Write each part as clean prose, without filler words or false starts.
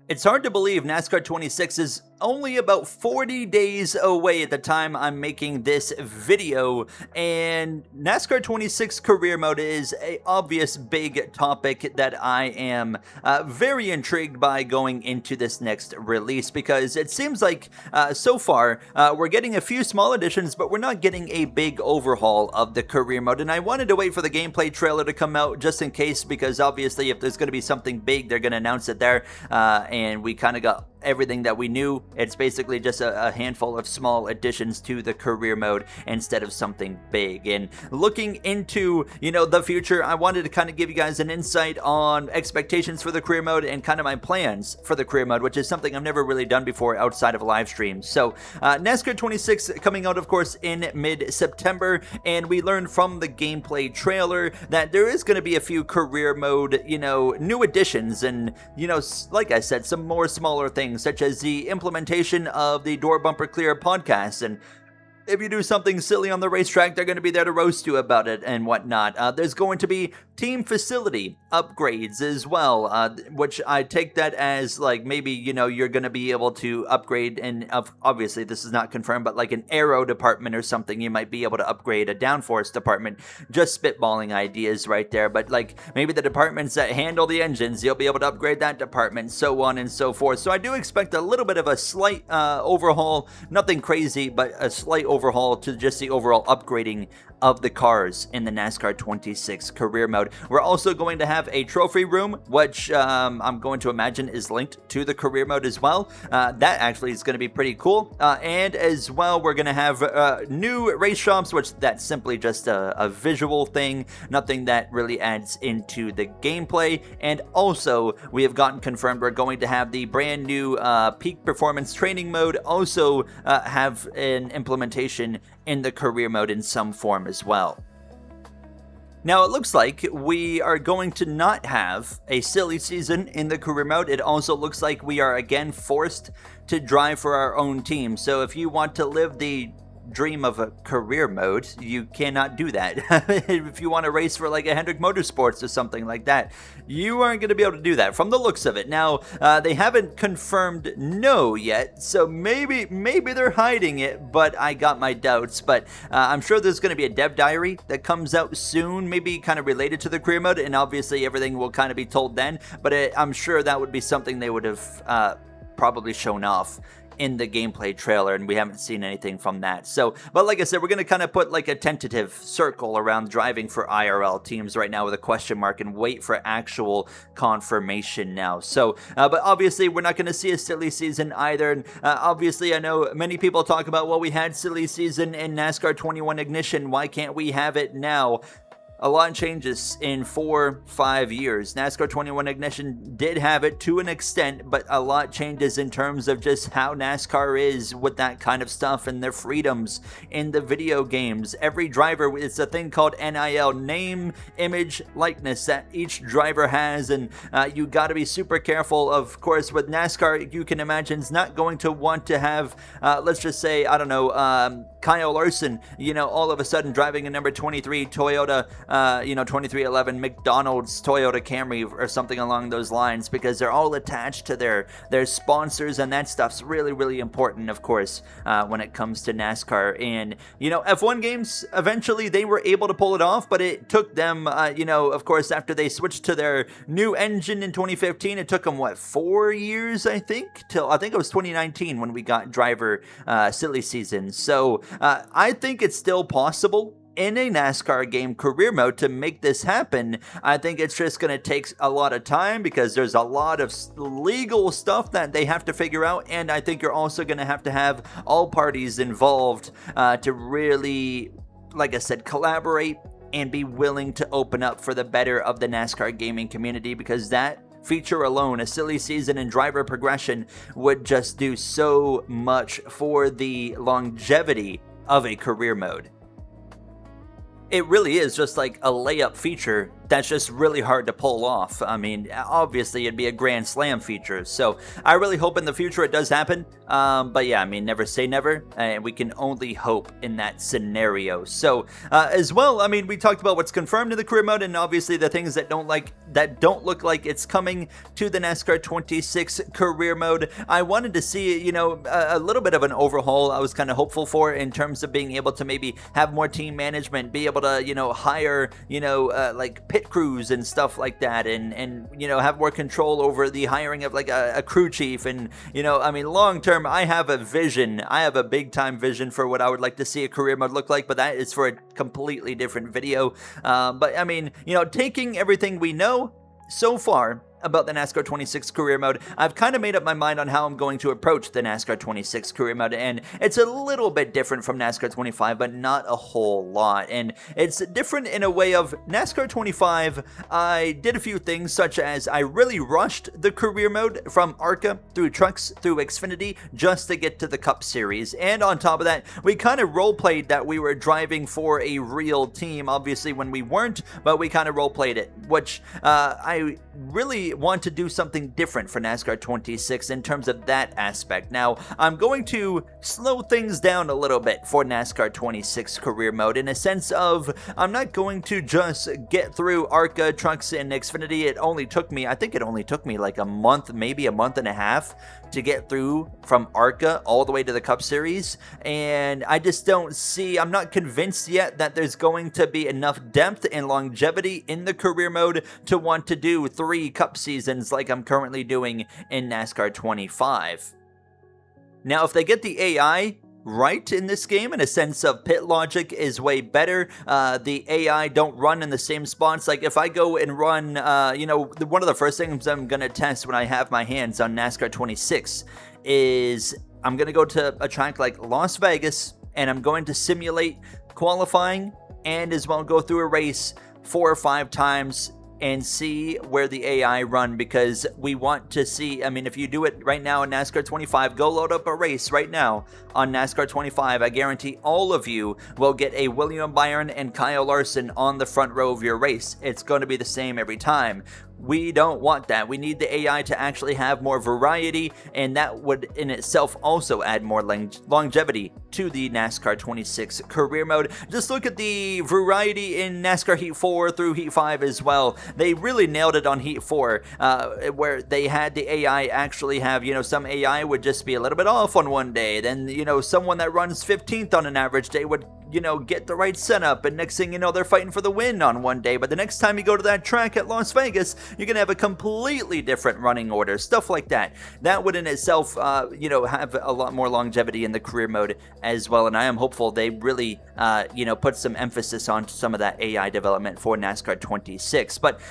It's hard to believe NASCAR 26 is only about 40 days away at the time I'm making this video, and NASCAR 26 career mode is a obvious big topic that I am very intrigued by going into this next release, because it seems like so far we're getting a few small additions, but we're not getting a big overhaul of the career mode. And I wanted to wait for the gameplay trailer to come out just in case, because obviously if there's going to be something big, they're going to announce it there, and we kind of got everything that we knew. It's basically just a handful of small additions to the career mode instead of something big. And looking into, the future, I wanted to kind of give you guys an insight on expectations for the career mode and kind of my plans for the career mode, which is something I've never really done before outside of live streams. So NASCAR 26 coming out, of course, in mid-September, and we learned from the gameplay trailer that there is going to be a few career mode, new additions, and, like I said, some more smaller things, such as the implementation of the Door Bumper Clear podcast. And if you do something silly on the racetrack, they're going to be there to roast you about it and whatnot. There's going to be team facility upgrades as well, which I take that as like maybe, you're going to be able to upgrade, and obviously this is not confirmed, but like an aero department or something, you might be able to upgrade a downforce department. Just spitballing ideas right there, but like maybe the departments that handle the engines, you'll be able to upgrade that department, so on and so forth. So I do expect a little bit of a slight overhaul, nothing crazy, but a slight overhaul to just the overall upgrading of the cars in the NASCAR 26 career mode. We're also going to have a trophy room, which I'm going to imagine is linked to the career mode as well. That actually is going to be pretty cool. And as well, we're going to have new race shops, which that's simply just a visual thing, nothing that really adds into the gameplay. And also, we have gotten confirmed we're going to have the brand new peak performance training mode also have an implementation in the career mode in some form as well. Now, it looks like we are going to not have a silly season in the career mode. It also looks like we are again forced to drive for our own team. So if you want to live the dream of a career mode, you cannot do that. If you want to race for like a Hendrick Motorsports or something like that, you aren't going to be able to do that from the looks of it. Now, they haven't confirmed no yet, so maybe they're hiding it, but I got my doubts. But I'm sure there's going to be a dev diary that comes out soon, maybe kind of related to the career mode, and obviously everything will kind of be told then, but I'm sure that would be something they would have probably shown off in the gameplay trailer, and we haven't seen anything from that. So, but like I said, we're going to kind of put like a tentative circle around driving for IRL teams right now with a question mark and wait for actual confirmation now. So, but obviously we're not going to see a silly season either. And obviously I know many people talk about, well, we had silly season in NASCAR 21 Ignition. Why can't we have it now? A lot of changes in 4-5 years. NASCAR 21 Ignition did have it to an extent, but a lot changes in terms of just how NASCAR is with that kind of stuff and their freedoms in the video games. Every driver, it's a thing called NIL, name, image, likeness, that each driver has, and you got to be super careful. Of course, with NASCAR, you can imagine is not going to want to have, let's just say, I don't know, Kyle Larson, all of a sudden driving a number 23 Toyota 2311 McDonald's Toyota Camry or something along those lines, because they're all attached to their sponsors, and that stuff's really, really important, of course, when it comes to NASCAR. And, F1 games, eventually they were able to pull it off, but it took them, of course, after they switched to their new engine in 2015, it took them, 4 years, I think it was 2019 when we got driver silly season. So I think it's still possible in a NASCAR game career mode to make this happen. I think it's just going to take a lot of time, because there's a lot of legal stuff that they have to figure out, and I think you're also going to have all parties involved to really, like I said, collaborate and be willing to open up for the better of the NASCAR gaming community, because that feature alone, a silly season and driver progression, would just do so much for the longevity of a career mode. It really is just like a layup feature that's just really hard to pull off. I mean, obviously it'd be a Grand Slam feature, so I really hope in the future it does happen. But yeah, I mean, never say never, and we can only hope in that scenario. So as well, I mean, we talked about what's confirmed in the career mode, and obviously the things that don't look like it's coming to the NASCAR 26 career mode. I wanted to see, you know, a little bit of an overhaul. I was kind of hopeful for in terms of being able to maybe have more team management, be able to, you know, hire, you know, like pit crews and stuff like that, and you know, have more control over the hiring of like a crew chief. And you know, I mean, long term, I have a vision. I have a big time vision for what I would like to see a career mode look like, but that is for a completely different video. But I mean, you know, taking everything we know so far about the NASCAR 26 career mode, I've kind of made up my mind on how I'm going to approach the NASCAR 26 career mode, and it's a little bit different from NASCAR 25, but not a whole lot. And it's different in a way of NASCAR 25, I did a few things, such as I really rushed the career mode from ARCA through Trucks through Xfinity just to get to the Cup Series. And on top of that, we kind of role-played that we were driving for a real team, obviously when we weren't, but we kind of role-played it, which I really want to do something different for NASCAR 26 in terms of that aspect. Now, I'm going to slow things down a little bit for NASCAR 26 career mode in a sense of I'm not going to just get through ARCA, Trucks, and Xfinity. I think it only took me like a month, maybe a month and a half to get through from ARCA all the way to the Cup Series, and I just don't see, I'm not convinced yet that there's going to be enough depth and longevity in the career mode to want to do 3 Cup seasons like I'm currently doing in NASCAR 25. Now, if they get the AI right in this game in a sense of pit logic is way better, the AI don't run in the same spots. Like if I go and run, you know, one of the first things I'm going to test when I have my hands on NASCAR 26 is I'm going to go to a track like Las Vegas, and I'm going to simulate qualifying and as well go through a race 4 or 5 times and see where the AI run, because we want to see, I mean, if you do it right now in NASCAR 25, go load up a race right now on NASCAR 25, I guarantee all of you will get a William Byron and Kyle Larson on the front row of your race. It's going to be the same every time. We don't want that. We need the AI to actually have more variety, and that would in itself also add more longevity to the NASCAR 26 career mode. Just look at the variety in NASCAR Heat 4 through Heat 5 as well. They really nailed it on Heat 4, where they had the AI actually have, you know, some AI would just be a little bit off on one day. Then, you know, someone that runs 15th on an average day would, you know, get the right setup, and next thing you know, they're fighting for the win on one day. But the next time you go to that track at Las Vegas, you're going to have a completely different running order, stuff like that. That would in itself, you know, have a lot more longevity in the career mode as well. And I am hopeful they really, you know, put some emphasis on some of that AI development for NASCAR 26. But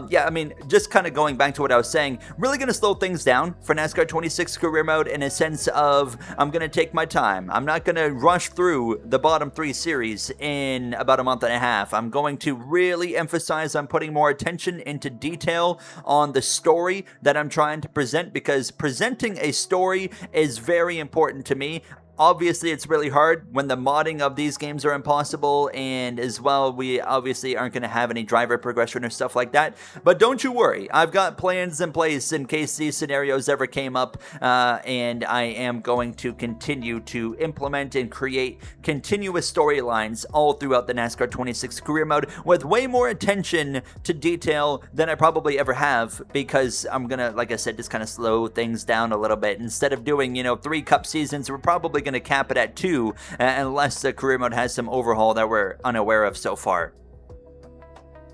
yeah, I mean, just kind of going back to what I was saying, really going to slow things down for NASCAR 26 career mode in a sense of I'm going to take my time. I'm not going to rush through the bottom 3 series in about a month and a half. I'm going to really emphasize on putting more attention into detail on the story that I'm trying to present, because presenting a story is very important to me. Obviously, it's really hard when the modding of these games are impossible, and as well, we obviously aren't going to have any driver progression or stuff like that. But don't you worry, I've got plans in place in case these scenarios ever came up, and I am going to continue to implement and create continuous storylines all throughout the NASCAR 26 career mode with way more attention to detail than I probably ever have, because I'm going to, like I said, just kind of slow things down a little bit. Instead of doing, you know, 3 Cup seasons, we're probably going to cap it at 2 unless the career mode has some overhaul that we're unaware of so far.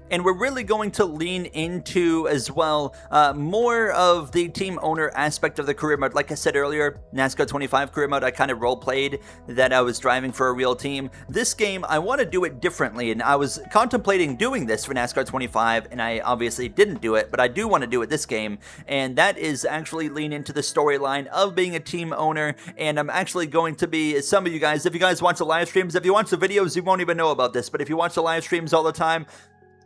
And we're really going to lean into, as well, more of the team owner aspect of the career mode. Like I said earlier, NASCAR 25 career mode, I kind of role-played that I was driving for a real team. This game, I want to do it differently, and I was contemplating doing this for NASCAR 25, and I obviously didn't do it, but I do want to do it this game, and that is actually lean into the storyline of being a team owner. And I'm actually going to be, some of you guys, if you guys watch the live streams, if you watch the videos, you won't even know about this, but if you watch the live streams all the time,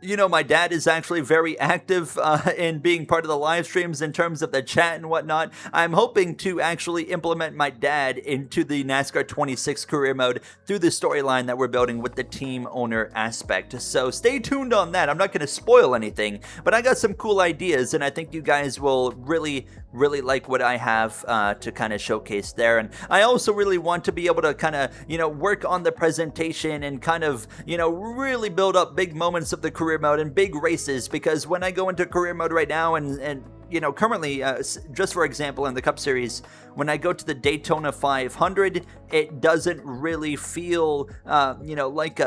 You know, my dad is actually very active in being part of the live streams in terms of the chat and whatnot. I'm hoping to actually implement my dad into the NASCAR 26 career mode through the storyline that we're building with the team owner aspect. So stay tuned on that. I'm not going to spoil anything, but I got some cool ideas, and I think you guys will really like what I have to kind of showcase there. And I also really want to be able to kind of, work on the presentation and kind of, really build up big moments of the career mode and big races, because when I go into career mode right now and currently, just for example, in the Cup Series, when I go to the Daytona 500, it doesn't really feel, like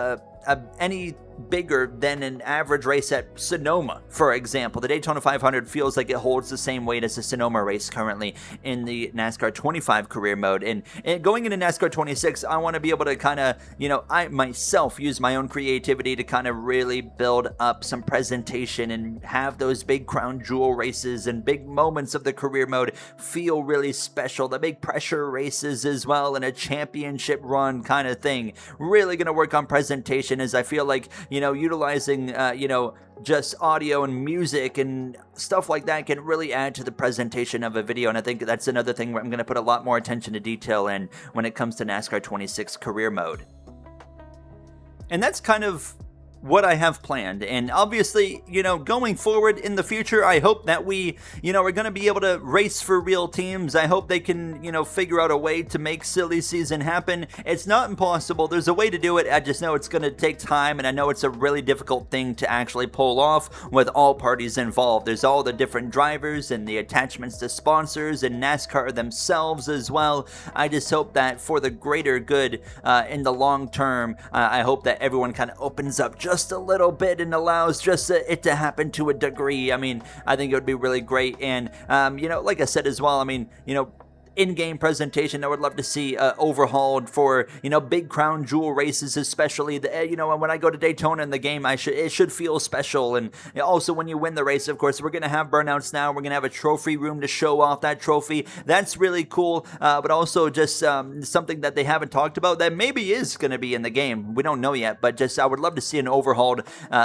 any bigger than an average race at Sonoma, for example. The Daytona 500 feels like it holds the same weight as the Sonoma race currently in the NASCAR 25 career mode. And going into NASCAR 26, I want to be able to kind of, I myself use my own creativity to kind of really build up some presentation and have those big crown jewel races and big moments of the career mode feel really special. The big pressure races as well, and a championship run kind of thing. Really going to work on presentation, as I feel like utilizing, just audio and music and stuff like that can really add to the presentation of a video. And I think that's another thing where I'm going to put a lot more attention to detail in when it comes to NASCAR 26 career mode. And that's kind of what I have planned. And obviously, going forward in the future, I hope that we, are going to be able to race for real teams. I hope they can, figure out a way to make silly season happen. It's not impossible. There's a way to do it. I just know it's going to take time, and I know it's a really difficult thing to actually pull off with all parties involved. There's all the different drivers and the attachments to sponsors and NASCAR themselves as well. I just hope that for the greater good in the long term, I hope that everyone kind of opens up just a little bit and allows just it to happen to a degree. I mean, I think it would be really great. And, like I said as well, I mean, in-game presentation I would love to see overhauled for big crown jewel races, especially when I go to Daytona in the game, it should feel special. And also when you win the race, of course, we're gonna have burnouts now. We're gonna have a trophy room to show off that trophy. That's really cool, but also just something that they haven't talked about that maybe is gonna be in the game. We don't know yet, but just I would love to see an overhauled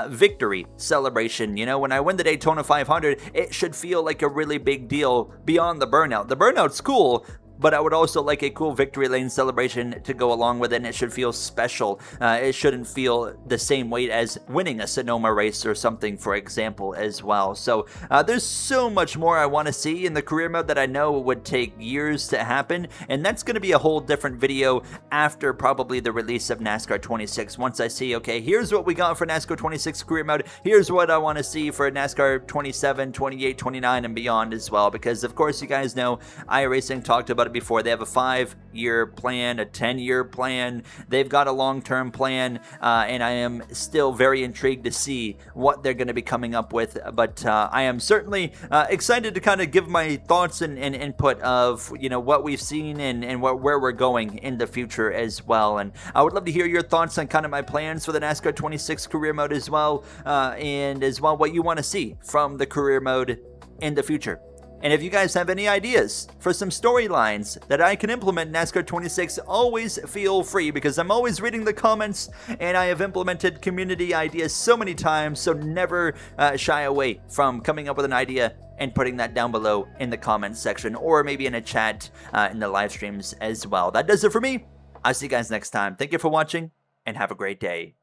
victory celebration. When I win the Daytona 500, it should feel like a really big deal beyond the burnout. The burnout's cool, but I would also like a cool victory lane celebration to go along with it, and it should feel special. It shouldn't feel the same weight as winning a Sonoma race or something, for example, as well. So there's so much more I want to see in the career mode that I know would take years to happen, and that's going to be a whole different video after probably the release of NASCAR 26. Once I see, okay, here's what we got for NASCAR 26 career mode, here's what I want to see for NASCAR 27, 28, 29, and beyond as well, because of course you guys know iRacing talked about it before. They have a 5-year plan, a 10-year plan. They've got a long-term plan, and I am still very intrigued to see what they're going to be coming up with. But I am certainly excited to kind of give my thoughts and input of what we've seen and where we're going in the future as well. And I would love to hear your thoughts on kind of my plans for the NASCAR 26 career mode as well, and as well what you want to see from the career mode in the future. And if you guys have any ideas for some storylines that I can implement in NASCAR 26, always feel free, because I'm always reading the comments and I have implemented community ideas so many times, so never shy away from coming up with an idea and putting that down below in the comments section, or maybe in a chat in the live streams as well. That does it for me. I'll see you guys next time. Thank you for watching and have a great day.